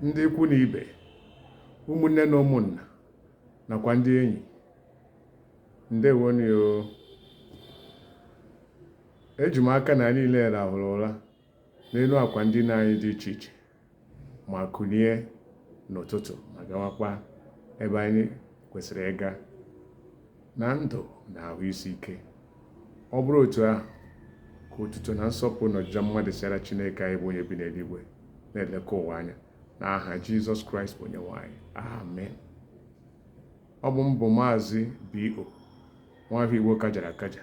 ndị ikwu na ibe, ụmụnne na ụmụnna, nakwa ndị enyi. Ndewonu. Eji m aka na niile rahụrụ ụra n'elu akwa ndina anyị dị iche iche ma kunie n'ụtụtụ ma gawakwa ebe anyị kwesịrị ịga na ndụ na ahụ isi ike. Ọ bụrụ otu ahụ, ka otuto na nsọpụrụ na ọjịja mmadụ siara Chineke anyị bụ onye bi n'eluigwe na-eleka ụwa anya n'aha Jizọs Kraịst bụ onye nwe anyị. Amen. Ọ bụ mbụ Maazị B.O. Nwafọ Igbo kajara akaja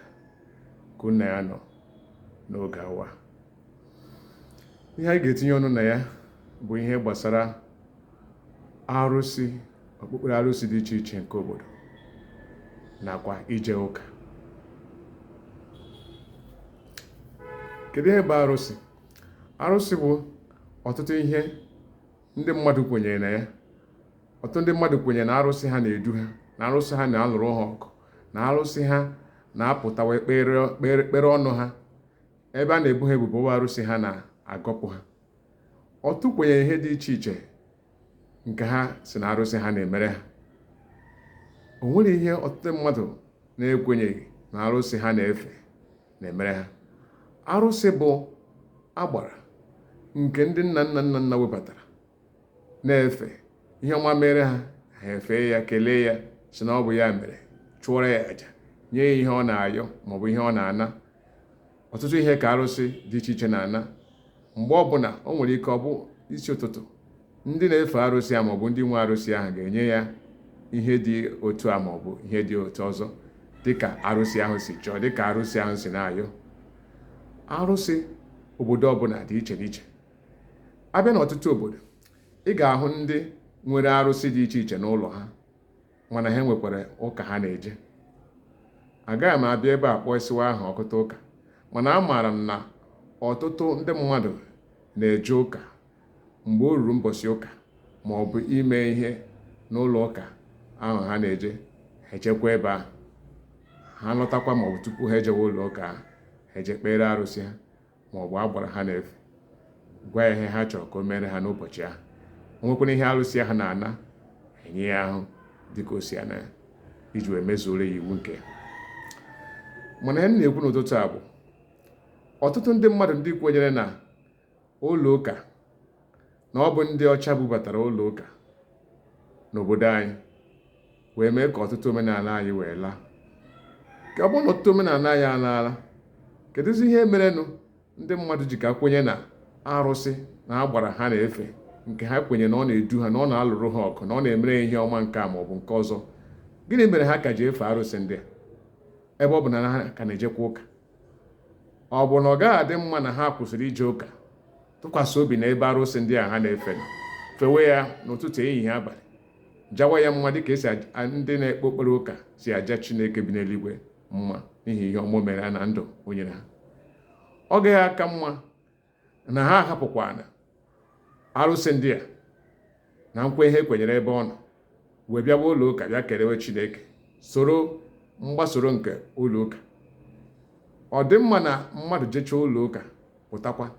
ka nna ya nọ n'oge awa. Ihe anyị ga-etinye ọnụ na ya bụ ihe gbasara arụsị, okpukpere arụsị dị iche iche nke obodo nakwa ije ụka. Kedu ihe bụ arụsị? Arụsị bụ ọtụtụ ihe ndị mmadụ kwenyere na ya. Ọtụtụ ndị mmadụ kwenyere na arụsị ha na-edu ha, na arụsị ha na-alụrụ ha ọgụ, na arụsị ha na-apụtawa ekpere ọnụ ha ebe a na-ebu ha ebubo arụsị ha na-agọpụ ha. Ọtụtụ kwenyere ihe dị iche iche nke ha si na arụsị ha na-emere ha. O nwere ihe ọtụtụ mmadụ na-ekwenyeghị na arụsị ha na-efe na-emere ha. Arụsị bụ agbara nke ndị nna nna nna nna webatara na-efe ihe ọma mere ha, ha efe ya, kelee ya, si na ọ bụ ya mere, chụọrọ ya aja, nye ya ihe ọ na-ayọ maọbụ ihe ọ na-ana. Ọtụtụ ihe ka arụsị dị iche iche na-ana. Mgbe ọbụla o nwere ike ọ bụ isi ụtụtụ, ndị na-efe arụsị a maọbụ ndị nwe arụsị ahụ ga-enye ya ihe dị otu a maọbụ ihe dị otu ọzọ dịka arụsị ahụ si chọọ, dịka arụsị ahụ si na-ayọ. Arụsị obodo ọbụla dị iche n'iche. Abịa n'ọtụtụ obodo, ị ga-ahụ ndị nwere arụsị dị iche iche n'ụlọ ha, mana ha nwekwara ụka ha na-eje. Agaghị m abịa ebe a kpọsiwa ahụ ọkụta ụka, mana amaara m na ọtụtụ ndị mmadụ na-eje ụka mgbe o ruru mbọsị ụka ma ọ bụ ime ihe n'ụlọ ụka ahụ ha na-eje, ha echekwa ebe ahụ. Ha lọtakwa ma ọ bụ tupu ha ejewe ụlọ ụka ahụ, ha eje kpere arụsị ha ma ọ bụ agbara ha na-efe, gwa ya ihe ha chọrọ ka o mere ha n'ụbọchị ahụ. O nwekwara ihe arụsị ahụ na-ana, enye ya ahụ dịka o si ana ya iji wee mezuoro ya iwu nke ya. Mana ihe m na-ekwu n'ụtụtụ a bụ ọtụtụ ndị mmadụ ndị kwenyere na ụlọ ụka, na ọ bụ ndị ọcha bubatara ụlọ ụka n'obodo anyị wee mee ka ọtụtụ omenala anyị wee laa. Ka ọ bụrụ na ọtụtụ omenala anyị alaala, kedụzi ihe merenụ ndị mmadụ ji ka kwenye na arụsị na agbara ha na-efe nke ha kwenye na ọ na-edu ha, na ọ na-alụrụ ha ọgụ, na ọ na-emere ihe ọma nke a maọbụ nke ọzọ? Gịnị mere ha ka ji efe arụsị ndị a ebe ọ bụ na ha ka na-ejekwa ụka? Ọ bụ na ọ gaghị adị mma na ha kwụsịrị ije ụka, tụkwasị obi na ebe arụsị ndị a ha na-efe, fewe ya n'ụtụtụ, ehihie, abalị, jawa ya mma dịka esi ndị na-ekpe okpere ụka si aja Chineke bi n'eluigwe mma n'ihi ihe ọma mere ha na ndụ o nyere ha? Ọ gaghị aka mma na ha ahapụkwana arụsị ndị a na nkwa ihe kwenyere ebe ọ nọ, wee bịawa ụlọ ụka bịa kerewe Chineke, soro mgbasoro nke ụlọ ụka? Ọ dị mma na mmadụ jechaa ụlọ ụka pụtakwa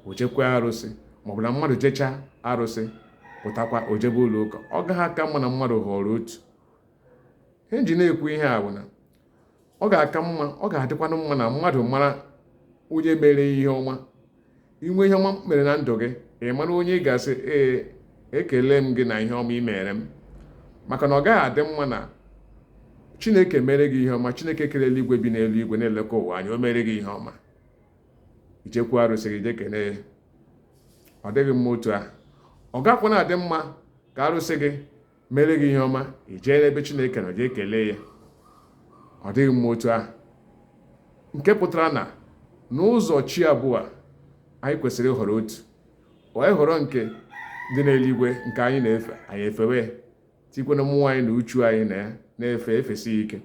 o jekwa arụsị, maọbụ na mmadụ jechaa arụsị pụtakwa o jebe ụlọ ụka? Ọ gaghị aka mma na mmadụ họrọ otu. Ihe nji na-ekwu ihe a bụ na ọ ga-aka mma, ọ ga-adịkwanụ mma na mmadụ mara onye mere ihe ọma. Inwe ihe ọma mere na ndụ gị, ị mara onye ị ga-asị ee, ekele m gị na ihe ọma ị mere m. Maka na ọ gaghị adị mma na Chineke mere gị ihe ọma, Chineke kere eluigwe bi n'elu igwe na-eleka ụwa anya, o mere gị ihe ọma, ichekwa arụsị gị, jee kene ya. Ọ dịghị mma otu ahụ. Ọ gakwana adị mma ka arụsị gị mere gị ihe ọma, ijee n'ebe Chineke nọ jee kelee ya. Ọ dịghị mma otu ahụ. Nke pụtara na n'ụzọ chi abụọ anyị kwesịrị ịhọrọ otu. Onye họrọ nke dị n'eluigwe nke anyị na-efe, anyị efewe, tikwana mmụọ anyị na uchu anyị na ya na-efe efesi ike.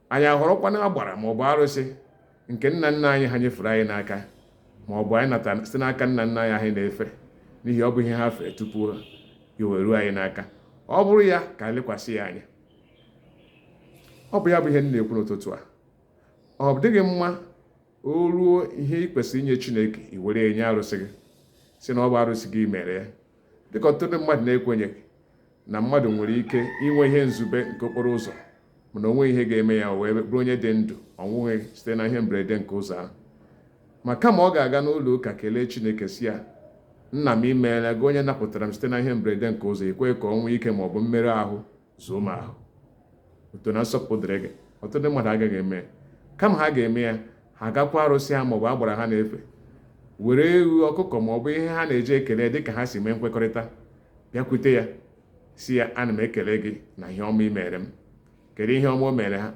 Anyị ahọrọkwana agbara maọbụ arụsị nke nna nna anyị ha nyefere anyị n'aka, maọbụ anyị nata site n'aka nna nna anyị na-efe, n'ihi ọ bụ ihe ha fere tupu ya were ruo anyị n'aka. Ọ bụrụ ya ka anyị lekwasị ya anya. Ọ bụ ya bụ ihe m na-ekwu n'ụtụtụ a. Ọ dịghị mma o ruo ihe ị kwesịrị inye Chineke, i were enye arụsị gị, si na ọ bụ arụsị gị mere ya. dịka ọtụtụ ndị mmadụ na-ekwenyeghị na mmadụ nwere ike inwe ihe nzube nke okporo ụzọ mana onwe ihe ga-eme ya wee bụrụ onye dị ndụ ọ nwụghị site na ihe mberede nke ụzọ ahụ. Ma kama ọ ga-aga n'ụlọ ụka kelee Chineke si ya, nna m imeela gị onye napụtara m site na ihe mberede nke ụzọ, ekwe ka ọ nwee ike ma ọ bụ mmerụ ahụ zuo m ahụ, uto na nsọpụrụ dịrị gị. Ọtụtụ ndị mmadụ agaghị eme ya. Kama ha ga-eme ya, ha agakwa arụsị ha maọbụ agbara ha na-efe, were ewu, ọkụkọ maọbụ ihe ha na-eji ekele dịka ha si mee nkwekọrịta bịakwute ya si ya, ana m ekele gị na ihe ọma i mere m. Kedu ihe ọma o mere ha?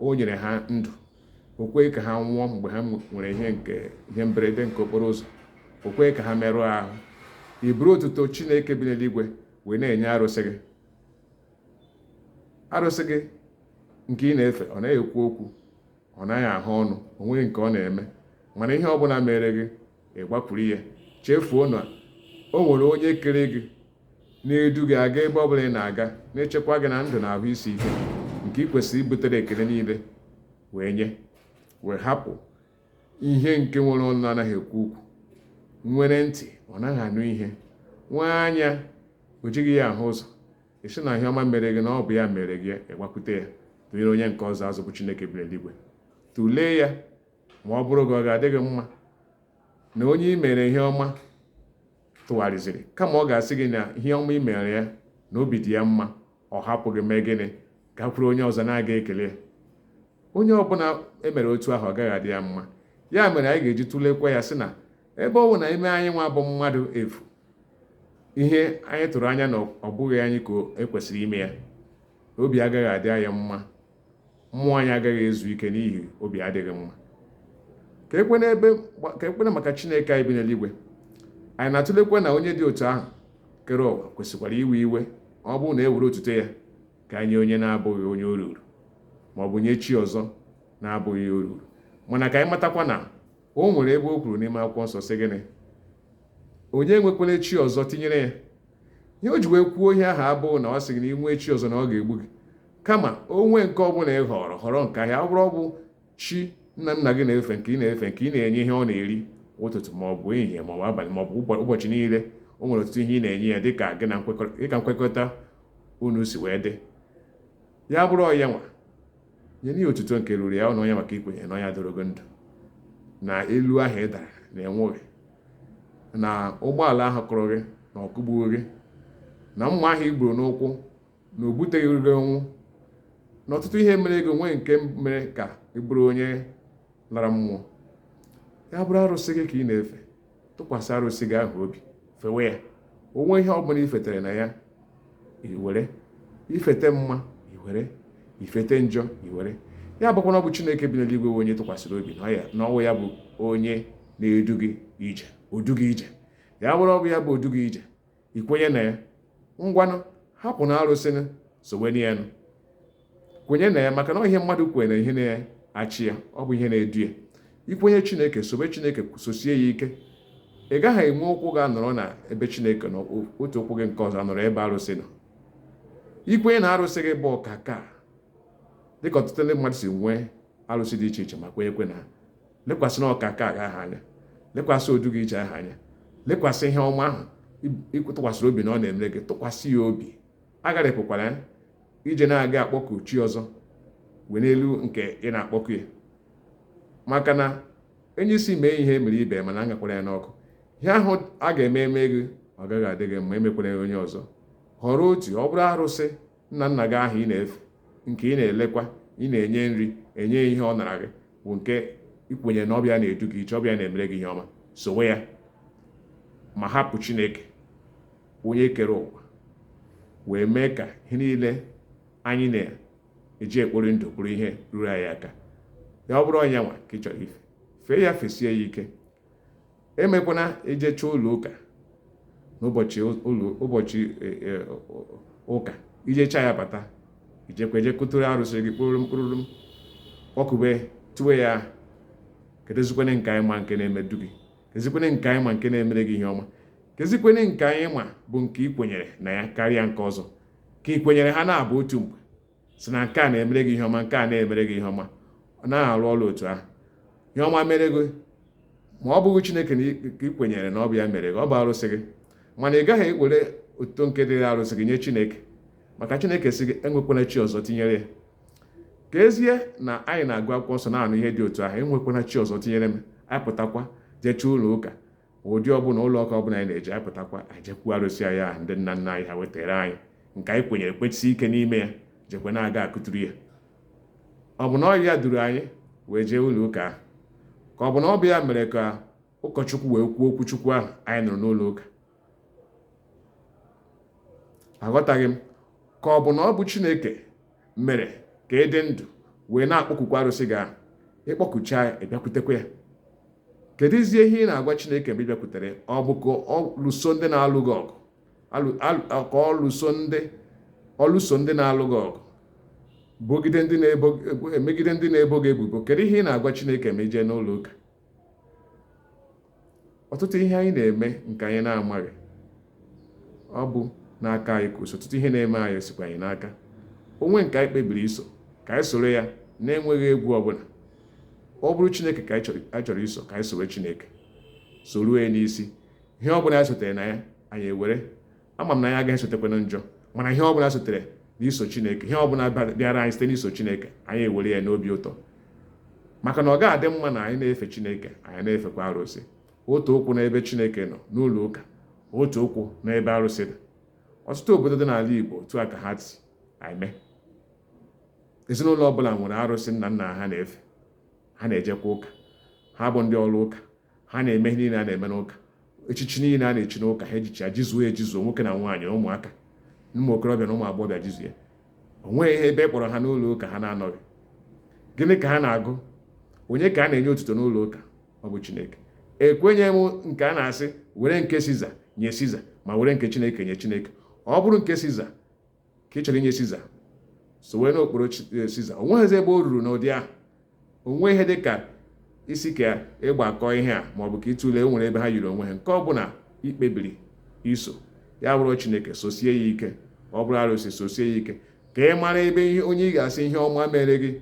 O nyere ha ndụ, o kweghị ka ha nwụọ mgbe ha nwere ihe mberede nke okporo ụzọ, o kweghị ka ha merụọ ahụ. I buru otuto Chineke bi n'eluigwe wee na-enye arụsị gị. Arụsị gị nke ị na-efe ọ naghị ekwu okwu, ọ naghị ahụ ọnụ, o nweghị nke ọ na-eme, mana ihe ọbụla mere gị ịgbakwuru ya. Chefuo na o nwere onye kere gị na-edu gị aga ebe ọbụla ị na-aga, na-echekwa gị na ndụ na ahụ isi ike, nke ị kwesịrị ibutere ekele niile wee nye, wee hapụ ihe nke nwere ọnụ anaghị ekwu okwu, nwere ntị ọ naghị anụ ihe, nwee anya o jighị ya ahụ ụzọ, isi na ihe ọma mere gị na ọ bụ ya mere gị, ịgbakwute ya tụnyere onye nke ọzọ azụ bụ Chineke bi n'eluigwe. Tụlee ya ma ọ bụrụ gị ọ ga-adị gị mma na onye i mere ihe ọma tụgharịziri, kama ọ ga-asị gị na ihe ọma i mere ya na obi dị ya mma, ọ hapụ gị mee gịnị? Gakwuru onye ọzọ na-aga ekele ya. Onye ọbụla emere otu ahụ ọ gaghị adị ya mma. Ya mere anyị ga-eji tụlekwa ya sị na ebe ọ bụ na ime anyị nwa bụ mmadụ efu, ihe anyị tụrụ anya na ọ bụghị anyị ka ekwesịrị ime ya, obi agaghị adị anyị mma, mmụọ anyị agaghị ezu ike n'ihi obi adịghị mma. Ka ekwena maka Chineke anyị bi n'eluigwe. Anyị na-atụlekwa na onye dị otu ahụ kere ụwa kwesịkwara iwe iwe ọ bụrụ na e were otuto ya ka nye onye na-abụghị onye o ruru, ma ọ bụ nye chi ọzọ na-abụghị o ruru. Mana ka anyị matakwa na o nwere ebe o kwuru n'ime akwụkwọ nsọ sị gịnị? Onye nwekwara chi ọzọ tinyere ya. Ihe o ji wee kwuo ihe ahụ abụghị na ọ sị gị na inwe chi ọzọ na ọ ga-egbu gị, kama onwe nke ọbụla ị họrọ nke ahịa, ọ bụrụ ọ bụ chi nna nna gị na-efe, nke ị na-efe, nke ị na-enye ihe ọ na-eri ụtụtụ ma ọ bụ ehihie ma ọ bụ abalị ma ọ bụ ụbọchị niile, o nwere ọtụtụ ihe ị na-enye ya dịka gị na nkwekọrịta unu si wee dị. Ya bụrụ ọya nwa nye n'ihi otuto nke ruru ya, ọ na onye maka ikwenye na ọnya dorogo ndụ na elu ahụ ị dara na enweghị, na ụgbọala ahụ kụrụ gị na ọkụgbuo gị, na mma ahụ i gburu n'ụkwụ na o buteghị gị ọnwụ, na ọtụtụ ihe mere gị nwee nke mere ka ị bụrụ onye lara mmụọ. Ya bụrụ arụsị gị ka ị na-efe, tụkwasị arụsị gị ahụ obi, fewe ya. Onwe ihe ọbụla ifetere na ya iwere, ifete mma iwere, ifete njọ iwere. Ya bụkwa na ọ bụ Chineke bi n'eluigwe onye tụkwasịrị obi na ọwụ ya bụ onye na-edu gị ije, odu gị ije. Ya bụrụ ọ bụ ya bụ odu gị ije, ikwenye na ya, ngwanụ hapụ na arụsị sowe n'elu, kwenye na ya, maka na ihe mmadụ kwenye na ihe na-achị ya, ọ bụ ihe na-edu ya. Ikwenye Chineke, sobe Chineke, sosie ya ike. Ị gaghị enwe ụkwụ ga-anọrọ na ebe Chineke nọ, otu ụkwụ gị nke ọzọ anọrọ ebe arụsị nọ. Ikwenye na arụsị gị bụ ọkaka, dịka ọtụtụ ndị mmadụ si nwee arụsị dị iche iche ma kwenyekwe na ha. Lekwasị na ọkaka ahụ anya, lekwasị odu gị ije ahụ anya, lekwasị ihe ọma ahụ ịtụkwasịrị obi na ọ na-emere gị, tụkwasị ya obi. Agharịpụkwara ya ije na-aga akpọku chi ọzọ wee n'elu nke ị na-akpọku ya, maka na enye isi mee ihe mere ibe mana angakwara ya n'ọkụ. Ihe ahụ a ga-eme gị ọ gaghị adị gị mma, emekwara ya onye ọzọ. Họrọ otu, ọ bụrụ arụsị nna nna gị ahụ ị na-efe, nke ị na-elekwa, ị na-enye nri, enye ihe ọ nara gị, bụ nke ikwenye na ọbịa na-edu gị iche, ọbịa na-emere gị ihe ọma, sowe ya. Ma hapụ Chineke onye kere ụwa wee mee ka ihe niile anyị na-eji ekpori ndụ bụrụ ihe ruru anyị aka. Ya ọ bụrụ ọnya nwa ka ị chọrọ ife, fee ya, fesie ya ike. Emekwana ejecha ụlọ ụka n'ụbọchị ụka, ijecha ya bata, ijekweje kụtụrụ arụsị gị kpụrụm ọkụbe tụwe ya. Kedụzikwane nke anyị ma nke na-emedu gị? Kezikwane nke anyị ma nke na-emere gị ihe ọma? Kezikwane nke anyị ma bụ nke ị kwenyere na ya karịa nke ọzọ, ka ị kwenyere ha na-abụ otu mgbe, si na nke a na-emere gị ihe ọma, nke a na-emere gị ihe ọma, ọ na-arụ ọrụ otu ahụ. Ihe ọma mere gị ma ọ bụghị Chineke ka ị kwenyere na ọ bụ ya mere gị, ọ bụ arụsị gị. mana ị gaghị ewere otuto nke dịrị arụsị gị nye Chineke, maka Chineke sị gị enwekwana chi ọzọ tinyere ya. Ka ezie na anyị na-agụ akwụkwọ nsọ na-anụ ihe dị otu ahụ, enwekwana chi ọzọ tinyere m, anyị pụtakwa jecha ụlọ ụka, ụdị ọbụla ụlọ ụka ọbụla anyị na-eje, anyị pụtakwa ajekwu arụsị anyị ahụ ndị nna nna anyị ha wetara anyị, nke anyị kwenyere kwechisi ike n'ime ya, jekwe na-aga akụtụrụ ya. Ọ bụ na ọ ya duru anyị wee jee ụlọ ụka ahụ, ka ọ bụ na ọ bụ ya mere ka ụkọchukwu wee kwuo okwu Chukwu ahụ anyị nụrụ n'ụlọ ụka? Aghọtaghị m. Ka ọ bụ na ọ bụ Chineke mere ka ị dị ndụ wee na-akpọkukwa arụsị gị ahụ, ịkpọkucha ya ịbịakwutekwa ya? Kedụzie ihe ị na-agwa Chineke mgbe ị bịakwutere? Ọ bụ ka ọ lụso ndị na-alụ gị ọgụ, ka ọ lụso ndị na-alụ gị ọgụ, megide ndị na-ebo gị ebubo? Kedu ihe ị na-agwa Chineke ma ije n'ụlọ ụka? Ọtụtụ ihe anyị na-eme nke anyị na-amaghị, ọ bụ n'aka anyị kwụsị. Ọtụtụ ihe na-eme anyị sikwa anyị n'aka. Onwe nke anyị kpebiri iso, ka anyị soro ya na-enweghị egwu ọbụla. Ọ bụrụ Chineke ka anyị chọrọ iso, ka anyị soro Chineke, soro ya n'isi. Ihe ọbụla anyị sotere na ya anyị ewere. Ama m na anyị agaghị esotekwana njọ, mana ihe ọbụla sotere n'iso Chineke, ihe ọbụla bịara anyị site n'iso Chineke, anyị ewere ya n'obi ụtọ. Maka na ọ ga-adị mma na anyị na-efe Chineke, anyị na-efekwa arụsị. Otu ụkwụ n'ebe Chineke nọ n'ụlọ ụka, otu ụkwụ n'ebe arụsị dị. Ọtụtụ obodo dị n'ala Igbo otu a ka ha si eme. Ezinụlọ ọbụla nwere arụsị nna nna ha na-efe. Ha na-ejekwa ụka, ha bụ ndị ọrụ ụka, ha na-eme ihe niile a na-eme n'ụka. Echichi niile a na-echi n'ụka ha ejichi jizuo ejizuo, nwoke na nwaanyị na ụmụaka, ụmụ okorobịa na ụmụ agbọghọbịa jizuo. O nweghị ihe ebe kpọrọ ha n'ụlọ ụka ha na-anọghị. Gịnị ka ha na-agụ? Onye ka a na-enye otuto n'ụlọ ụka? Ọ bụ Chineke. Ekwenye m nke a na-asị were nke Siza nye Siza, ma were nke Chineke nye Chineke. Ọ bụrụ nke Siza ka ị chọrọ inye Siza, so wee n'okpuru Siza. O nweghịzi ebe o ruru n'ụdị ahụ. O nweghị ihe dị ka isi ka ịgbakọ ihe a, ma ọ bụ ka ịtụle o nwere ebe ha yiri onwe ha. Nke ọ bụla ikpebiri iso, ya bụrụ Chineke, sosie ya ike. Ọ bụrụ arụsị, sosie ya ike, ka ị mara ebe onye ị ga-asị ihe ọma mere gị,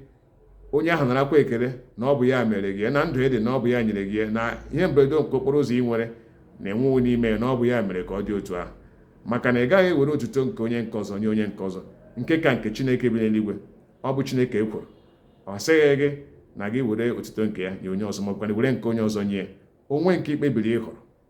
onye ahụ narakwa ekele na ọ bụ ya mere gị, na ndụ ị dị na ọ bụ ya nyere gị, na ihe mberede nke okporo ụzọ ị nwere na-enwewo n'ime ya, na ọ bụ ya mere ka ọ dị otu ahụ. Maka na ị gaghị ewere otuto nke onye nke ọzọ nye onye nke ọzọ, nke ka nke Chineke bi n'eluigwe. Ọ bụ Chineke ekworo. Ọ sịghị gị na gị were otuto nke ya nye onye ọzọ, ma ọkwa were nke onye ọzọ nye ya. Onwe nke ikpebiri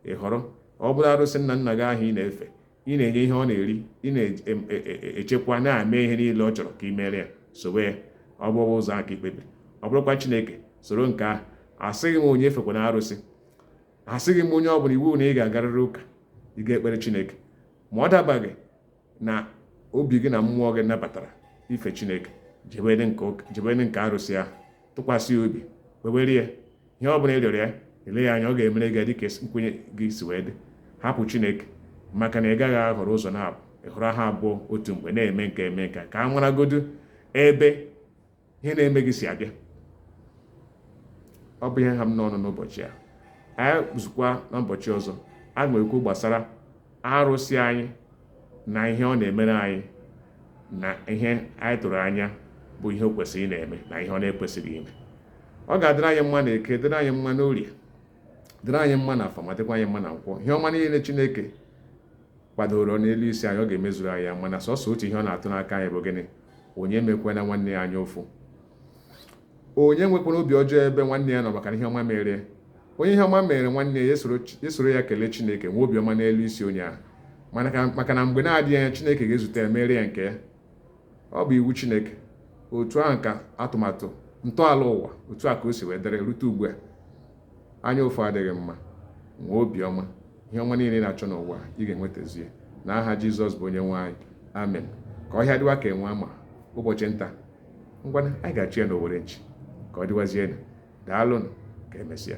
ịhọrọ. Ọ bụrụ arụsị nna nna gị ahụ ị na-efe, ị na-enye ihe ọ na-eri, ị na-echekwa, na-eme ihe niile ọ chọrọ ka ị mere ya, sowe ya. Ọ bụ ụzọ aka ikpebiri. Ọ bụrụkwa Chineke, soro nke ahụ. Asịghị m onye efekwana arụsị, asịghị m onye ọ bụla iwu na ị ga-agarịrị ụka, ị ga-ekpere Chineke. Ma ọ dabaghị na obi gị na mmụọ gị nabatara ife Chineke, jebede nke arụsị ahụ, tụkwasị ya obi, kpebere ya. Ihe ọ bụla ị rịọrọ ya, ele ya anya, ọ ga-emere gị dịka nkwenye gị si wee dị. Hapụ Chineke, maka na ị gaghị ahọrọ ụzọ na-abụ. Ị họrọ ha abụọ otu mgbe, na-eme nke eme nke, ka a maragodu ebe ihe na-eme gị si abịa. Ọ bụ ihe ha m n'ọnụ n'ụbọchị a. Anyị zụkwa na ụbọchị ọzọ, a ga-ekwu gbasara arụsị anyị na ihe ọ na-emere anyị, na ihe anyị tụrụ anya bụ ihe o kwesịrị na-eme na ihe ọ na-ekwesịghị ime. Ọ ga-adịrị anyị mma na Eke, dịrị anyị mma n'Orie, dịrị anyị mma na Afọ, ma dịkwa anyị mma na Nkwọ. Ihe ọma niile Chineke kwadoro n'elu isi anyị, ọ ga-emezuru anyị ya. Mana sọsọ otu ihe ọ na-atụ n'aka anyị bụ gịnị? Onye mekwana nwanne ya anya ụfụ. Onye nwekwana obi ọjọọ ebe nwanne ya nọ maka ihe ọma mere. Onye ihe ọma mere nwanne ya esoro ya kelee Chineke, nwee obiọma n'elu isi onye ahụ. Maka na mgbe na-adịghị anya Chineke ga-ezute ya, mere ya nke ya. Ọ bụ iwu Chineke. Otu ahụ ka atụmatụ ntọala ụwa, otu a ka o si wee dere rute ugbu a. Anya ụfụ adịghị mma, nwee obiọma. Ihe ọma niile na-achọ n'ụwa ị ga-enwetazie. N'aha Jizọs bụ onye nwe anyị. Amen. Ka ọhịa dịwa ka enwe ama ụbọchị nta. Ngwa anyị ga-achị ya n'Owere nchi ka ọ dịwazienụ. Daalụnụ, ka emesịa.